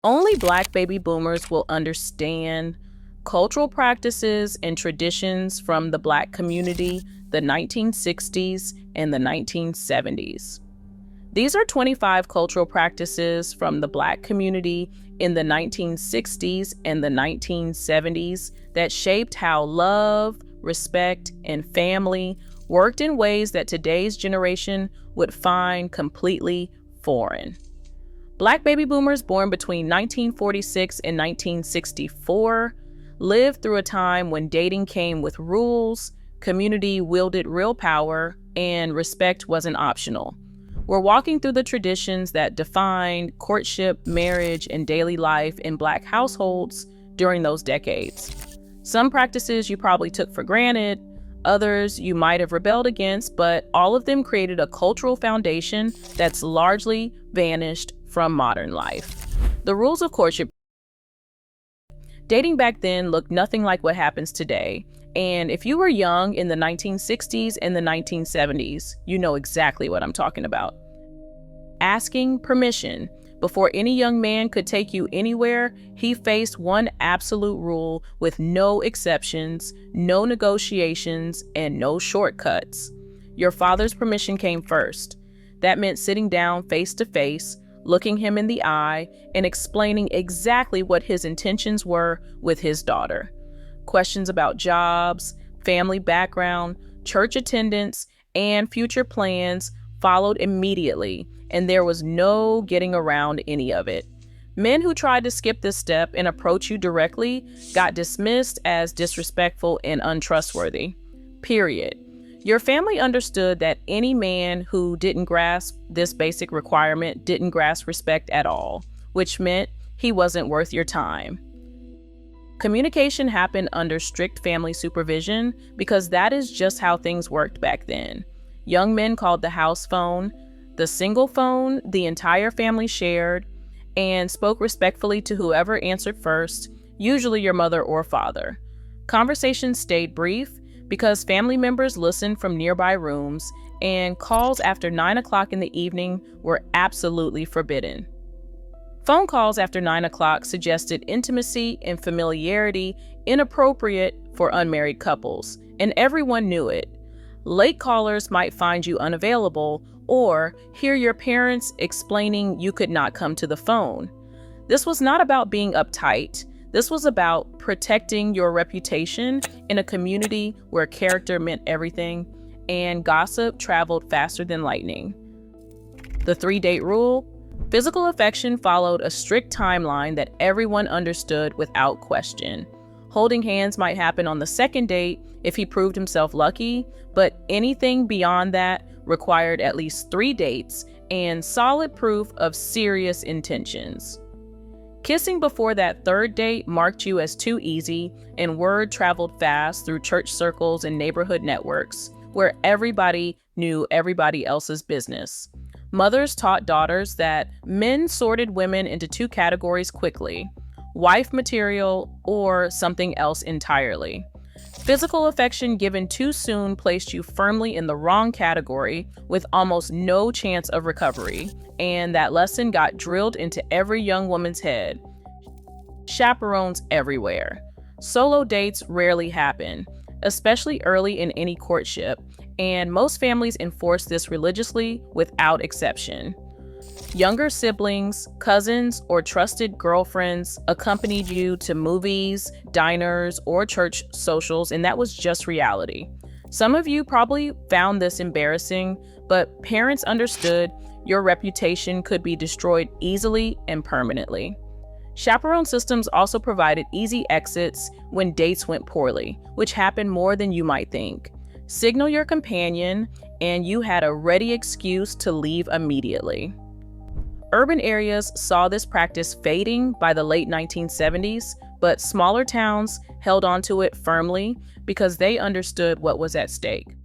Only Black baby boomers will understand cultural practices and traditions from the Black community, the 1960s and the 1970s. These are 25 cultural practices from the Black community in the 1960s and the 1970s that shaped how love, respect, and family worked in ways that today's generation would find completely foreign. Black baby boomers born between 1946 and 1964 lived through a time when dating came with rules, community wielded real power, and respect wasn't optional. We're walking through the traditions that defined courtship, marriage, and daily life in Black households during those decades. Some practices you probably took for granted, others you might have rebelled against, but all of them created a cultural foundation that's largely vanished from modern life. The rules of courtship. Dating back then looked nothing like what happens today. And if you were young in the 1960s and the 1970s, you know exactly what I'm talking about. Asking permission. Before any young man could take you anywhere, he faced one absolute rule with no exceptions, no negotiations, and no shortcuts. Your father's permission came first. That meant sitting down face to face, looking him in the eye, and explaining exactly what his intentions were with his daughter. Questions about jobs, family background, church attendance, and future plans followed immediately, and there was no getting around any of it. Men who tried to skip this step and approach you directly got dismissed as disrespectful and untrustworthy. Period. Your family understood that any man who didn't grasp this basic requirement didn't grasp respect at all, which meant he wasn't worth your time. Communication happened under strict family supervision because that is just how things worked back then. Young men called the house phone, the single phone the entire family shared, and spoke respectfully to whoever answered first, usually your mother or father. Conversations stayed brief because family members listened from nearby rooms, and calls after 9 o'clock in the evening were absolutely forbidden. Phone calls after 9 o'clock suggested intimacy and familiarity inappropriate for unmarried couples, and everyone knew it. Late callers might find you unavailable or hear your parents explaining you could not come to the phone. This was not about being uptight. This was about protecting your reputation in a community where character meant everything and gossip traveled faster than lightning. The 3-date rule. Physical affection followed a strict timeline that everyone understood without question. Holding hands might happen on the second date if he proved himself lucky, but anything beyond that required at least 3 dates and solid proof of serious intentions. Kissing before that 3rd date marked you as too easy, and word traveled fast through church circles and neighborhood networks, where everybody knew everybody else's business. Mothers taught daughters that men sorted women into 2 categories quickly: wife material or something else entirely. Physical affection given too soon placed you firmly in the wrong category with almost no chance of recovery, and that lesson got drilled into every young woman's head. Chaperones everywhere. Solo dates rarely happen, especially early in any courtship, and most families enforce this religiously without exception. Younger siblings, cousins, or trusted girlfriends accompanied you to movies, diners, or church socials, and that was just reality. Some of you probably found this embarrassing, but parents understood your reputation could be destroyed easily and permanently. Chaperone systems also provided easy exits when dates went poorly, which happened more than you might think. Signal your companion, and you had a ready excuse to leave immediately. Urban areas saw this practice fading by the late 1970s, but smaller towns held onto it firmly because they understood what was at stake.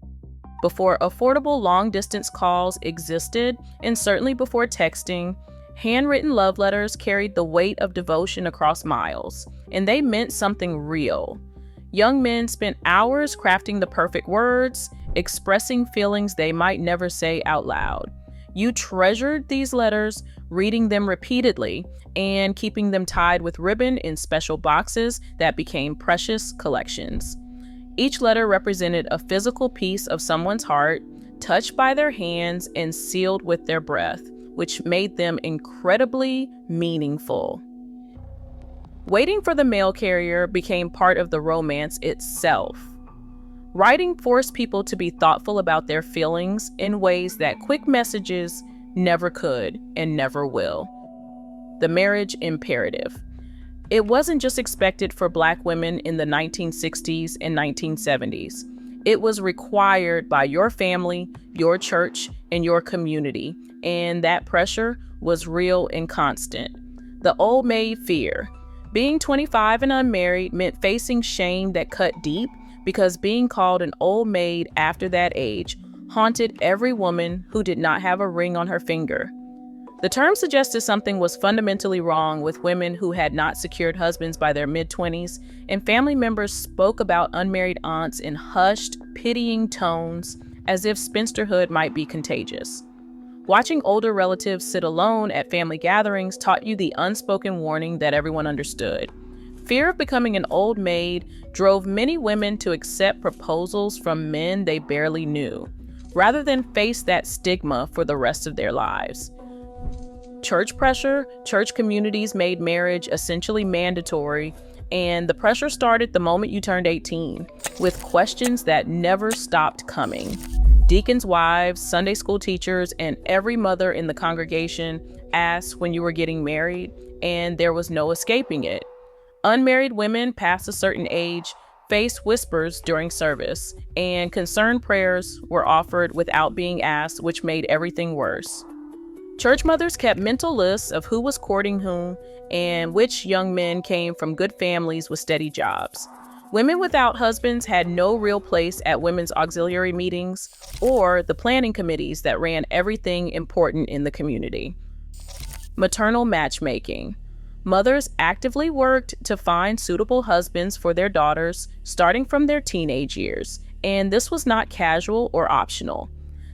Before affordable long-distance calls existed, and certainly before texting, handwritten love letters carried the weight of devotion across miles, and they meant something real. Young men spent hours crafting the perfect words, expressing feelings they might never say out loud. You treasured these letters, reading them repeatedly and keeping them tied with ribbon in special boxes that became precious collections. Each letter represented a physical piece of someone's heart, touched by their hands and sealed with their breath, which made them incredibly meaningful. Waiting for the mail carrier became part of the romance itself. Writing forced people to be thoughtful about their feelings in ways that quick messages never could and never will. The marriage imperative. It wasn't just expected for Black women in the 1960s and 1970s. It was required by your family, your church, and your community, and that pressure was real and constant. The old maid fear. Being 25 and unmarried meant facing shame that cut deep, because being called an old maid after that age haunted every woman who did not have a ring on her finger. The term suggested something was fundamentally wrong with women who had not secured husbands by their mid-20s, and family members spoke about unmarried aunts in hushed, pitying tones as if spinsterhood might be contagious. Watching older relatives sit alone at family gatherings taught you the unspoken warning that everyone understood. Fear of becoming an old maid drove many women to accept proposals from men they barely knew, rather than face that stigma for the rest of their lives. Church pressure, church communities made marriage essentially mandatory, and the pressure started the moment you turned 18, with questions that never stopped coming. Deacons' wives, Sunday school teachers, and every mother in the congregation asked when you were getting married, and there was no escaping it. Unmarried women past a certain age faced whispers during service, and concerned prayers were offered without being asked, which made everything worse. Church mothers kept mental lists of who was courting whom and which young men came from good families with steady jobs. Women without husbands had no real place at women's auxiliary meetings or the planning committees that ran everything important in the community. Maternal matchmaking. Mothers actively worked to find suitable husbands for their daughters starting from their teenage years, and this was not casual or optional.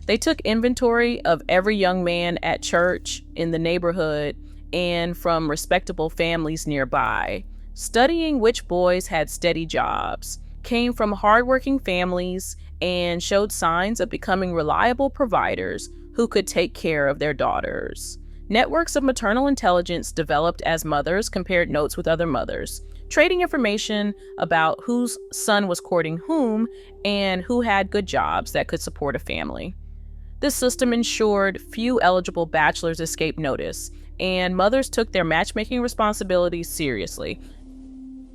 They took inventory of every young man at church, in the neighborhood, and from respectable families nearby, studying which boys had steady jobs, came from hardworking families, and showed signs of becoming reliable providers who could take care of their daughters. Networks of maternal intelligence developed as mothers compared notes with other mothers, trading information about whose son was courting whom and who had good jobs that could support a family. This system ensured few eligible bachelors escaped notice, and mothers took their matchmaking responsibilities seriously.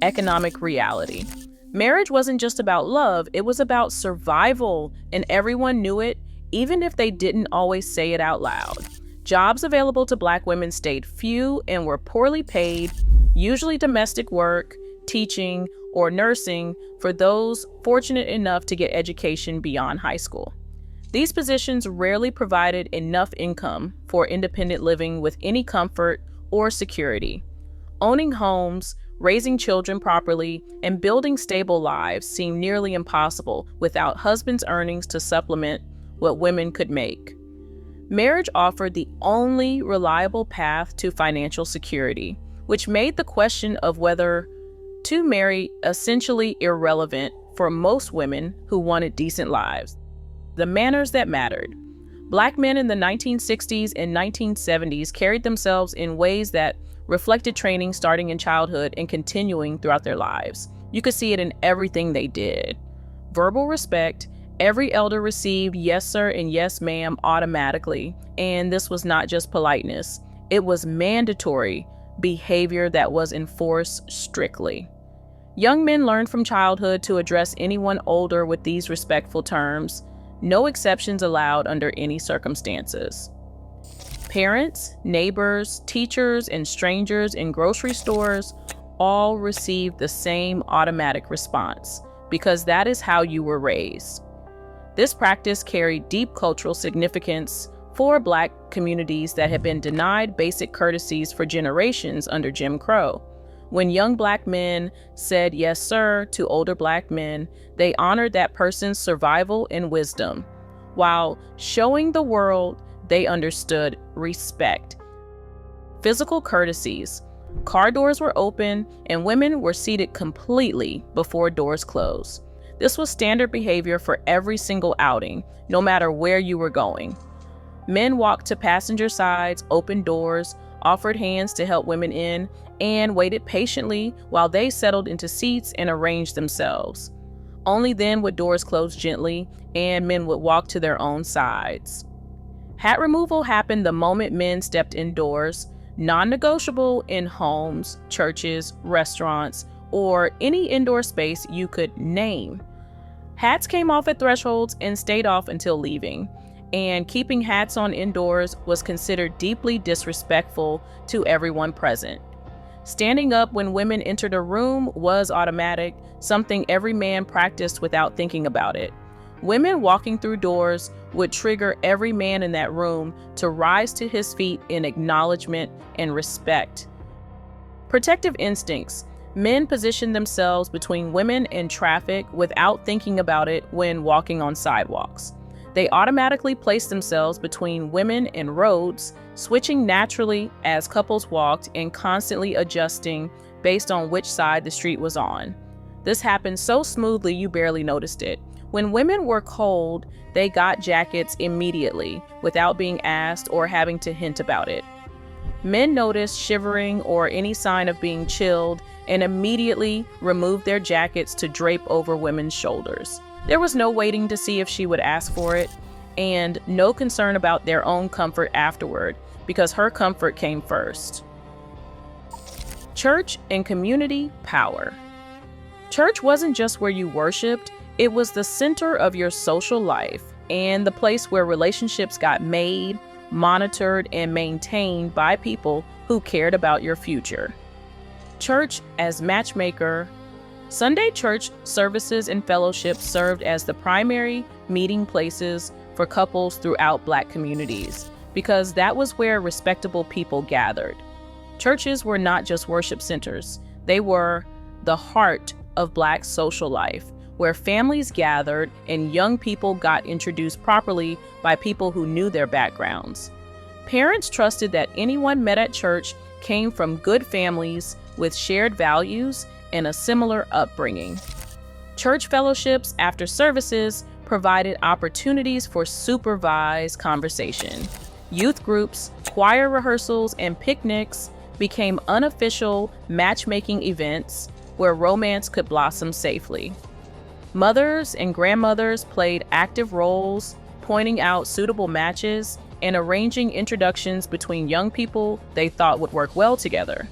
Economic reality. Marriage wasn't just about love, it was about survival, and everyone knew it, even if they didn't always say it out loud. Jobs available to Black women stayed few and were poorly paid, usually domestic work, teaching, or nursing for those fortunate enough to get education beyond high school. These positions rarely provided enough income for independent living with any comfort or security. Owning homes, raising children properly, and building stable lives seemed nearly impossible without husbands' earnings to supplement what women could make. Marriage offered the only reliable path to financial security, which made the question of whether to marry essentially irrelevant for most women who wanted decent lives. The manners that mattered. Black men in the 1960s and 1970s carried themselves in ways that reflected training starting in childhood and continuing throughout their lives. You could see it in everything they did. Verbal respect. Every elder received yes sir and yes ma'am automatically, and this was not just politeness. It was mandatory behavior that was enforced strictly. Young men learned from childhood to address anyone older with these respectful terms. No exceptions allowed under any circumstances. Parents, neighbors, teachers, and strangers in grocery stores all received the same automatic response, because that is how you were raised. This practice carried deep cultural significance for Black communities that had been denied basic courtesies for generations under Jim Crow. When young Black men said yes sir to older Black men, they honored that person's survival and wisdom, while showing the world they understood respect. Physical courtesies. Car doors were open and women were seated completely before doors closed. This was standard behavior for every single outing, no matter where you were going. Men walked to passenger sides, opened doors, offered hands to help women in, and waited patiently while they settled into seats and arranged themselves. Only then would doors close gently and men would walk to their own sides. Hat removal happened the moment men stepped indoors, non-negotiable in homes, churches, restaurants, or any indoor space you could name. Hats came off at thresholds and stayed off until leaving, and keeping hats on indoors was considered deeply disrespectful to everyone present. Standing up when women entered a room was automatic, something every man practiced without thinking about it. Women walking through doors would trigger every man in that room to rise to his feet in acknowledgement and respect. Protective instincts. Men positioned themselves between women and traffic without thinking about it when walking on sidewalks. They automatically placed themselves between women and roads, switching naturally as couples walked and constantly adjusting based on which side the street was on. This happened so smoothly you barely noticed it. When women were cold, they got jackets immediately without being asked or having to hint about it. Men noticed shivering or any sign of being chilled and immediately removed their jackets to drape over women's shoulders. There was no waiting to see if she would ask for it, and no concern about their own comfort afterward, because her comfort came first. Church and community power. Church wasn't just where you worshiped, it was the center of your social life and the place where relationships got made, monitored, and maintained by people who cared about your future. Church as matchmaker. Sunday church services and fellowships served as the primary meeting places for couples throughout Black communities, because that was where respectable people gathered. Churches were not just worship centers, they were the heart of Black social life, where families gathered and young people got introduced properly by people who knew their backgrounds. Parents trusted that anyone met at church came from good families with shared values and a similar upbringing. Church fellowships after services provided opportunities for supervised conversation. Youth groups, choir rehearsals, and picnics became unofficial matchmaking events where romance could blossom safely. Mothers and grandmothers played active roles, pointing out suitable matches and arranging introductions between young people they thought would work well together.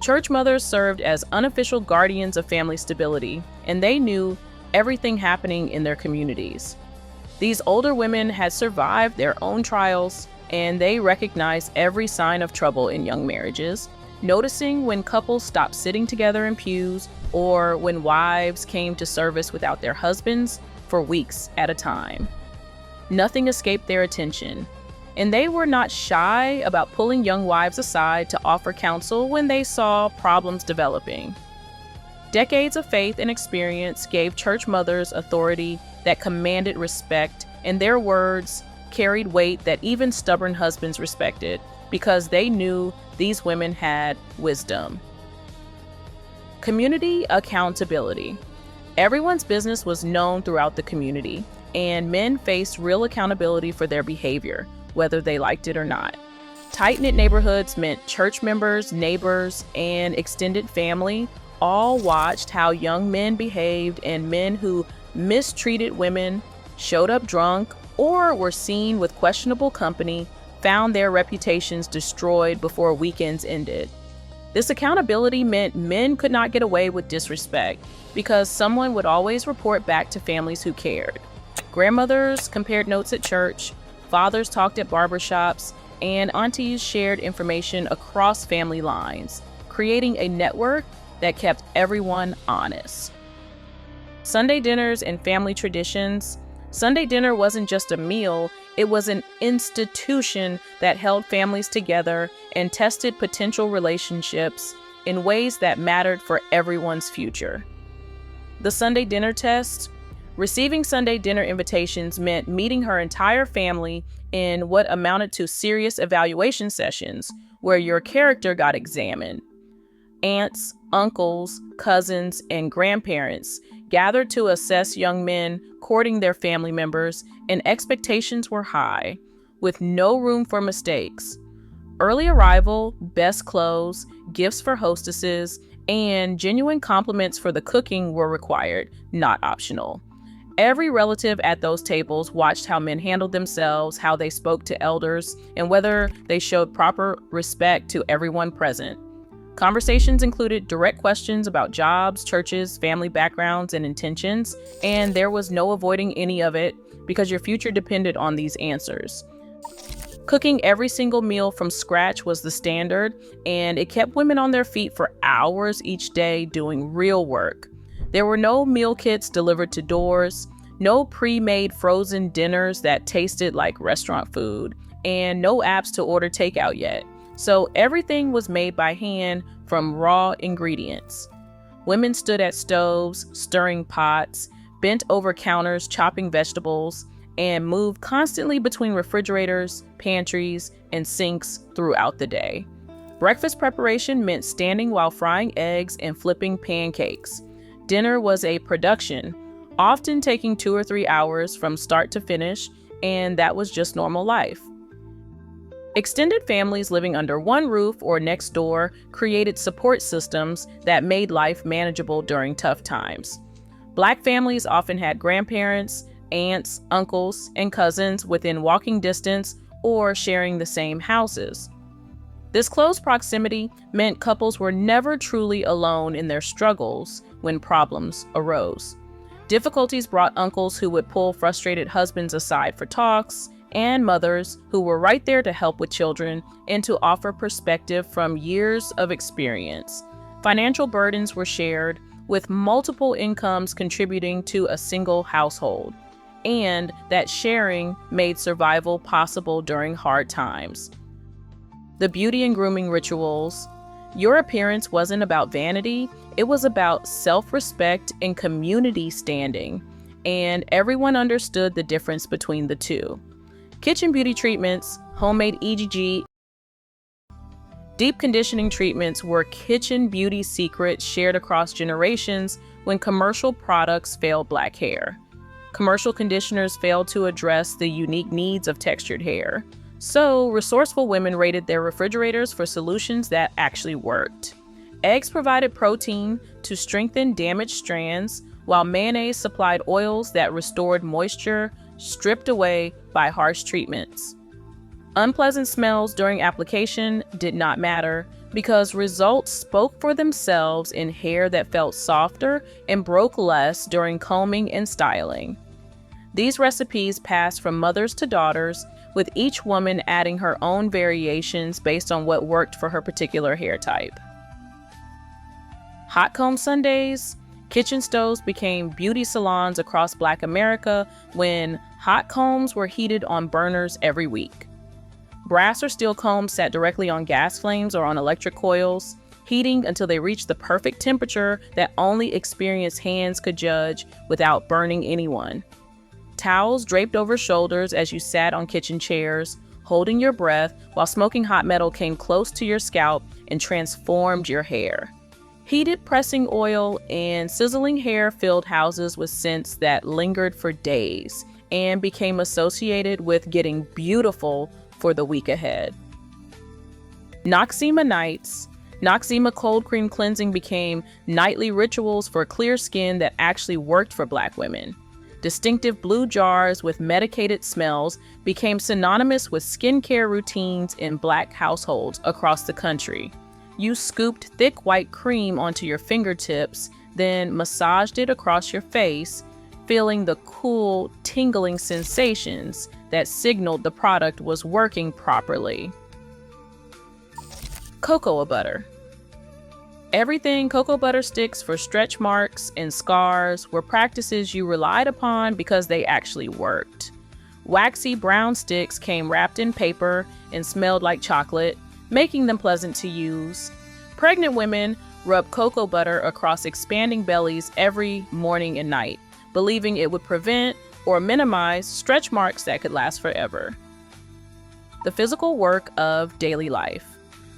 Church mothers served as unofficial guardians of family stability, and they knew everything happening in their communities. These older women had survived their own trials, and they recognized every sign of trouble in young marriages, noticing when couples stopped sitting together in pews or when wives came to service without their husbands for weeks at a time. Nothing escaped their attention, and they were not shy about pulling young wives aside to offer counsel when they saw problems developing. Decades of faith and experience gave church mothers authority that commanded respect, and their words carried weight that even stubborn husbands respected, because they knew these women had wisdom. Community accountability. Everyone's business was known throughout the community, and men faced real accountability for their behavior, whether they liked it or not. Tight-knit neighborhoods meant church members, neighbors, and extended family all watched how young men behaved, and men who mistreated women, showed up drunk, or were seen with questionable company found their reputations destroyed before weekends ended. This accountability meant men could not get away with disrespect, because someone would always report back to families who cared. Grandmothers compared notes at church, fathers talked at barbershops, and aunties shared information across family lines, creating a network that kept everyone honest. Sunday dinners and family traditions. Sunday dinner wasn't just a meal, it was an institution that held families together and tested potential relationships in ways that mattered for everyone's future. The Sunday dinner test. Receiving Sunday dinner invitations meant meeting her entire family in what amounted to serious evaluation sessions where your character got examined. Aunts, uncles, cousins, and grandparents gathered to assess young men courting their family members, and expectations were high, with no room for mistakes. Early arrival, best clothes, gifts for hostesses, and genuine compliments for the cooking were required, not optional. Every relative at those tables watched how men handled themselves, how they spoke to elders, and whether they showed proper respect to everyone present. Conversations included direct questions about jobs, churches, family backgrounds, and intentions, and there was no avoiding any of it because your future depended on these answers. Cooking every single meal from scratch was the standard, and it kept women on their feet for hours each day doing real work. There were no meal kits delivered to doors, no pre-made frozen dinners that tasted like restaurant food, and no apps to order takeout yet. So everything was made by hand from raw ingredients. Women stood at stoves, stirring pots, bent over counters, chopping vegetables, and moved constantly between refrigerators, pantries, and sinks throughout the day. Breakfast preparation meant standing while frying eggs and flipping pancakes. Dinner was a production, often taking 2 or 3 hours from start to finish, and that was just normal life. Extended families living under one roof or next door created support systems that made life manageable during tough times. Black families often had grandparents, aunts, uncles, and cousins within walking distance or sharing the same houses. This close proximity meant couples were never truly alone in their struggles when problems arose. Difficulties brought uncles who would pull frustrated husbands aside for talks, and mothers who were right there to help with children and to offer perspective from years of experience. Financial burdens were shared, with multiple incomes contributing to a single household, and that sharing made survival possible during hard times. The beauty and grooming rituals. Your appearance wasn't about vanity, it was about self-respect and community standing, and everyone understood the difference between the two. Kitchen beauty treatments, homemade EGG, deep conditioning treatments were kitchen beauty secrets shared across generations when commercial products failed Black hair. Commercial conditioners failed to address the unique needs of textured hair. So, resourceful women raided their refrigerators for solutions that actually worked. Eggs provided protein to strengthen damaged strands, while mayonnaise supplied oils that restored moisture stripped away by harsh treatments. Unpleasant smells during application did not matter because results spoke for themselves in hair that felt softer and broke less during combing and styling. These recipes passed from mothers to daughters, with each woman adding her own variations based on what worked for her particular hair type. Hot comb Sundays. Kitchen stoves became beauty salons across Black America when hot combs were heated on burners every week. Brass or steel combs sat directly on gas flames or on electric coils, heating until they reached the perfect temperature that only experienced hands could judge without burning anyone. Towels draped over shoulders as you sat on kitchen chairs, holding your breath while smoking hot metal came close to your scalp and transformed your hair. Heated pressing oil and sizzling hair filled houses with scents that lingered for days and became associated with getting beautiful for the week ahead. Noxzema nights. Noxzema cold cream cleansing became nightly rituals for clear skin that actually worked for Black women. Distinctive blue jars with medicated smells became synonymous with skincare routines in Black households across the country. You scooped thick white cream onto your fingertips, then massaged it across your face, feeling the cool, tingling sensations that signaled the product was working properly. Cocoa butter. Everything cocoa butter sticks for stretch marks and scars were practices you relied upon because they actually worked. Waxy brown sticks came wrapped in paper and smelled like chocolate, making them pleasant to use. Pregnant women rubbed cocoa butter across expanding bellies every morning and night, believing it would prevent or minimize stretch marks that could last forever. The physical work of daily life.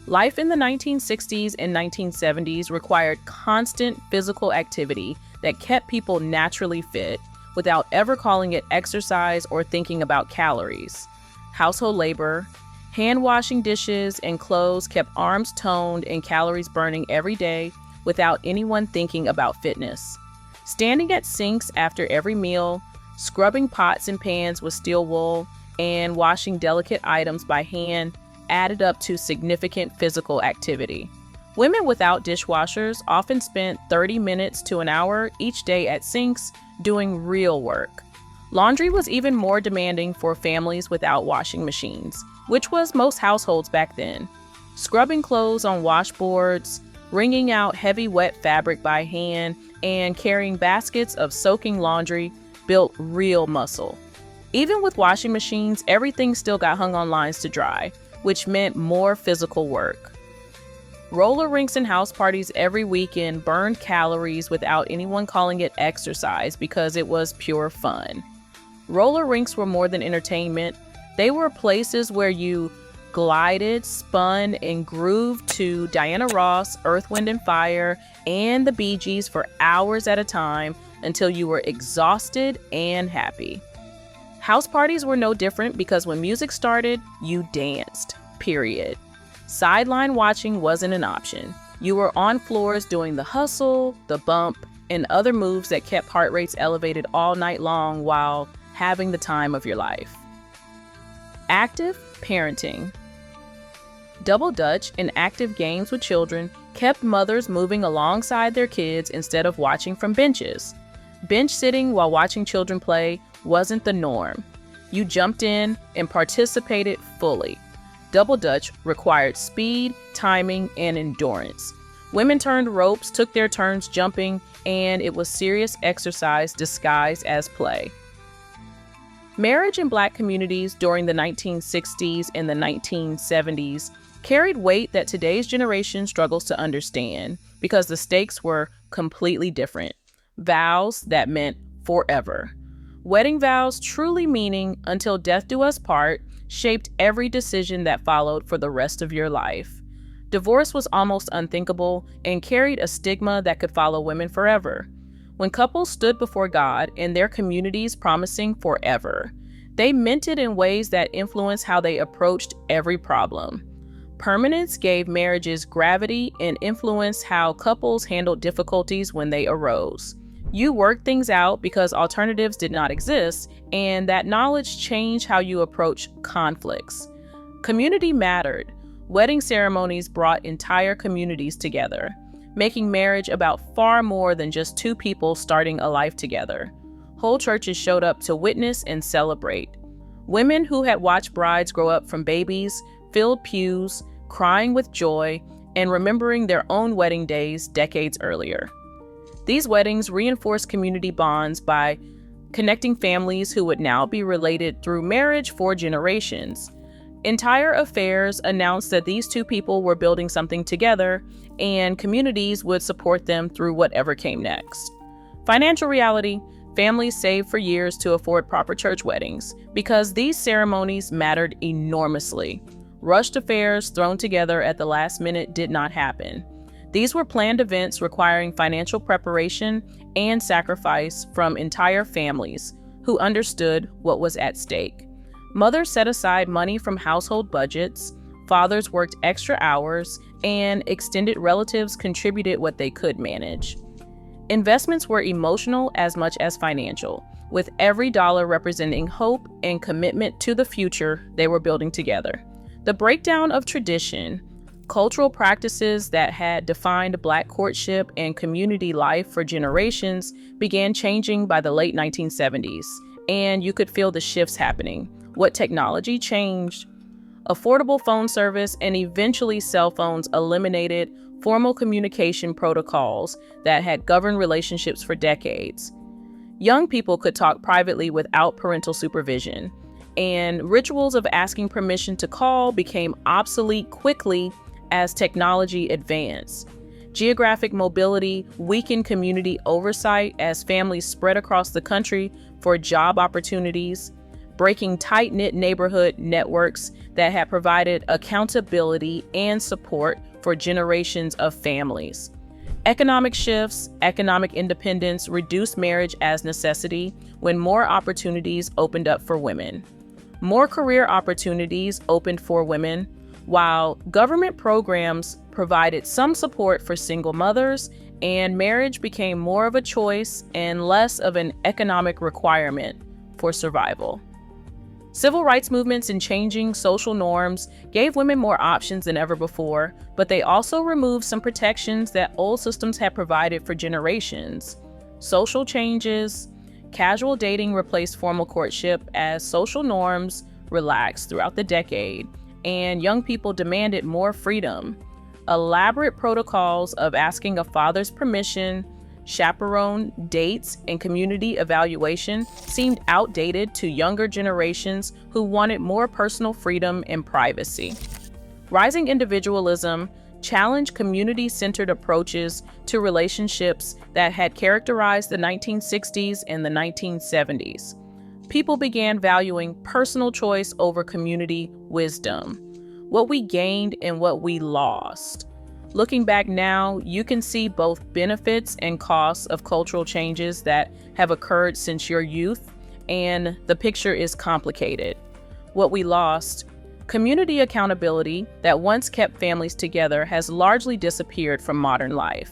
Life in the 1960s and 1970s required constant physical activity that kept people naturally fit without ever calling it exercise or thinking about calories. Household labor, hand washing dishes and clothes kept arms toned and calories burning every day without anyone thinking about fitness. Standing at sinks after every meal, scrubbing pots and pans with steel wool, and washing delicate items by hand added up to significant physical activity. Women without dishwashers often spent 30 minutes to an hour each day at sinks doing real work. Laundry was even more demanding for families without washing machines, which was most households back then. Scrubbing clothes on washboards, wringing out heavy wet fabric by hand, and carrying baskets of soaking laundry built real muscle. Even with washing machines, everything still got hung on lines to dry, which meant more physical work. Roller rinks and house parties every weekend burned calories without anyone calling it exercise because it was pure fun. Roller rinks were more than entertainment. They were places where you glided, spun, and grooved to Diana Ross, Earth, Wind & Fire, and the Bee Gees for hours at a time until you were exhausted and happy. House parties were no different because when music started, you danced, period. Sideline watching wasn't an option. You were on floors doing the hustle, the bump, and other moves that kept heart rates elevated all night long while having the time of your life. Active parenting. Double Dutch and active games with children kept mothers moving alongside their kids instead of watching from benches. Bench sitting while watching children play wasn't the norm. You jumped in and participated fully. Double Dutch required speed, timing, and endurance. Women turned ropes, took their turns jumping, and it was serious exercise disguised as play. Marriage in Black communities during the 1960s and the 1970s carried weight that today's generation struggles to understand because the stakes were completely different. Vows that meant forever. Wedding vows, truly meaning until death do us part, shaped every decision that followed for the rest of your life. Divorce was almost unthinkable and carried a stigma that could follow women forever. When couples stood before God in their communities promising forever, they meant it in ways that influenced how they approached every problem. Permanence gave marriages gravity and influenced how couples handled difficulties when they arose. You worked things out because alternatives did not exist, and that knowledge changed how you approach conflicts. Community mattered. Wedding ceremonies brought entire communities together, making marriage about far more than just two people starting a life together. Whole churches showed up to witness and celebrate. Women who had watched brides grow up from babies filled pews, crying with joy, and remembering their own wedding days decades earlier. These weddings reinforced community bonds by connecting families who would now be related through marriage for generations. Entire affairs announced that these two people were building something together, and communities would support them through whatever came next. Financial reality: families saved for years to afford proper church weddings because these ceremonies mattered enormously. Rushed affairs thrown together at the last minute did not happen. These were planned events requiring financial preparation and sacrifice from entire families who understood what was at stake. Mothers set aside money from household budgets, fathers worked extra hours, and extended relatives contributed what they could manage. Investments were emotional as much as financial, with every dollar representing hope and commitment to the future they were building together. The breakdown of tradition. Cultural practices that had defined Black courtship and community life for generations began changing by the late 1970s, and you could feel the shifts happening. What technology changed? Affordable phone service and eventually cell phones eliminated formal communication protocols that had governed relationships for decades. Young people could talk privately without parental supervision, and rituals of asking permission to call became obsolete quickly as technology advanced. Geographic mobility weakened community oversight as families spread across the country for job opportunities, breaking tight-knit neighborhood networks that had provided accountability and support for generations of families. Economic shifts, economic independence reduced marriage as necessity when more opportunities opened up for women. More career opportunities opened for women, while government programs provided some support for single mothers, and marriage became more of a choice and less of an economic requirement for survival. Civil rights movements and changing social norms gave women more options than ever before, but they also removed some protections that old systems had provided for generations. Social changes, casual dating replaced formal courtship as social norms relaxed throughout the decade, and young people demanded more freedom. Elaborate protocols of asking a father's permission, chaperone dates, and community evaluation seemed outdated to younger generations who wanted more personal freedom and privacy. Rising individualism challenged community-centered approaches to relationships that had characterized the 1960s and the 1970s. People began valuing personal choice over community wisdom, what we gained and what we lost. Looking back now, you can see both benefits and costs of cultural changes that have occurred since your youth, and the picture is complicated. What we lost: community accountability that once kept families together has largely disappeared from modern life.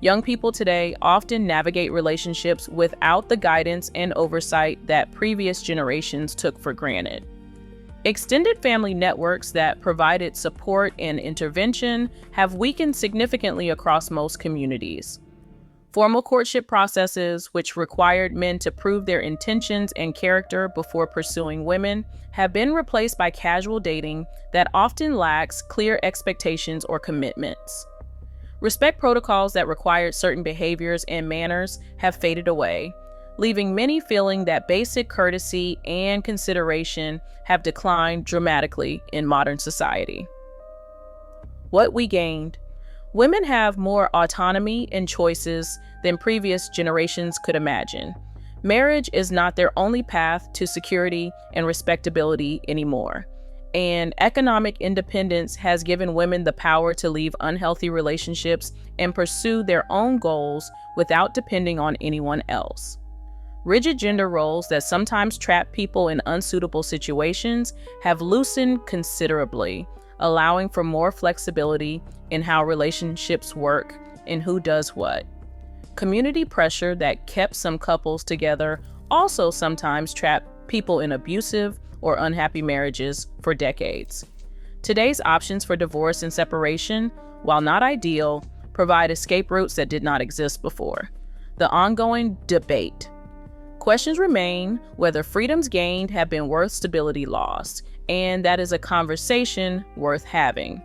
Young people today often navigate relationships without the guidance and oversight that previous generations took for granted. Extended family networks that provided support and intervention have weakened significantly across most communities. Formal courtship processes, which required men to prove their intentions and character before pursuing women, have been replaced by casual dating that often lacks clear expectations or commitments. Respect protocols that required certain behaviors and manners have faded away, leaving many feeling that basic courtesy and consideration have declined dramatically in modern society. What we gained: women have more autonomy and choices than previous generations could imagine. Marriage is not their only path to security and respectability anymore, and economic independence has given women the power to leave unhealthy relationships and pursue their own goals without depending on anyone else. Rigid gender roles that sometimes trap people in unsuitable situations have loosened considerably, allowing for more flexibility in how relationships work and who does what. Community pressure that kept some couples together also sometimes trapped people in abusive or unhappy marriages for decades. Today's options for divorce and separation, while not ideal, provide escape routes that did not exist before. The ongoing debate: questions remain whether freedoms gained have been worth stability lost, and that is a conversation worth having.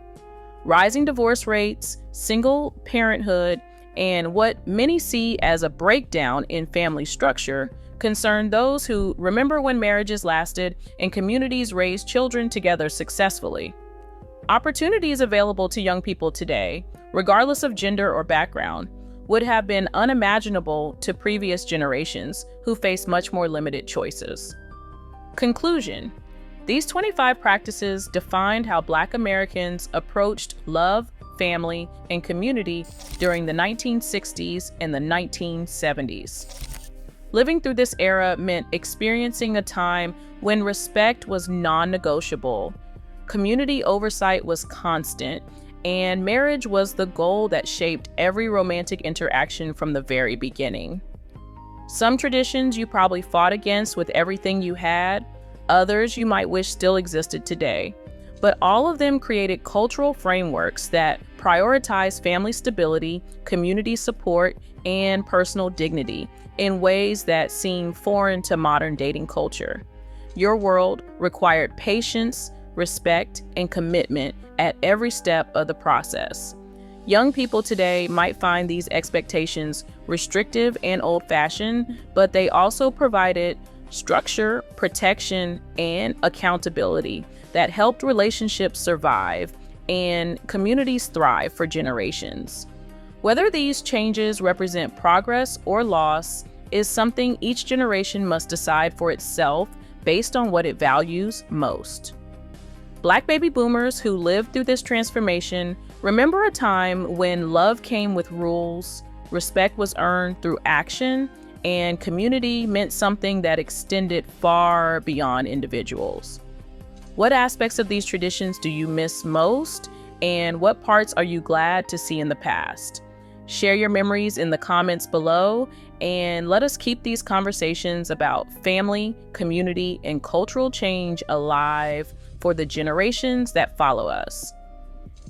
Rising divorce rates, single parenthood, and what many see as a breakdown in family structure concern those who remember when marriages lasted and communities raised children together successfully. Opportunities available to young people today, regardless of gender or background, would have been unimaginable to previous generations who faced much more limited choices. Conclusion: these 25 practices defined how Black Americans approached love, family, and community during the 1960s and the 1970s. Living through this era meant experiencing a time when respect was non-negotiable, community oversight was constant, and marriage was the goal that shaped every romantic interaction from the very beginning. Some traditions you probably fought against with everything you had, others you might wish still existed today, but all of them created cultural frameworks that prioritize family stability, community support, and personal dignity in ways that seem foreign to modern dating culture. Your world required patience, respect, and commitment at every step of the process. Young people today might find these expectations restrictive and old-fashioned, but they also provided structure, protection, and accountability that helped relationships survive and communities thrive for generations. Whether these changes represent progress or loss is something each generation must decide for itself based on what it values most. Black baby boomers who lived through this transformation remember a time when love came with rules, respect was earned through action, and community meant something that extended far beyond individuals. What aspects of these traditions do you miss most, and what parts are you glad to see in the past? Share your memories in the comments below, and let us keep these conversations about family, community, and cultural change alive for the generations that follow us.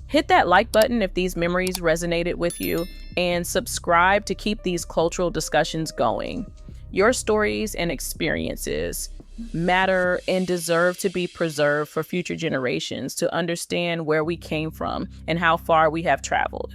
Hit that like button if these memories resonated with you, and subscribe to keep these cultural discussions going. Your stories and experiences matter and deserve to be preserved for future generations to understand where we came from and how far we have traveled.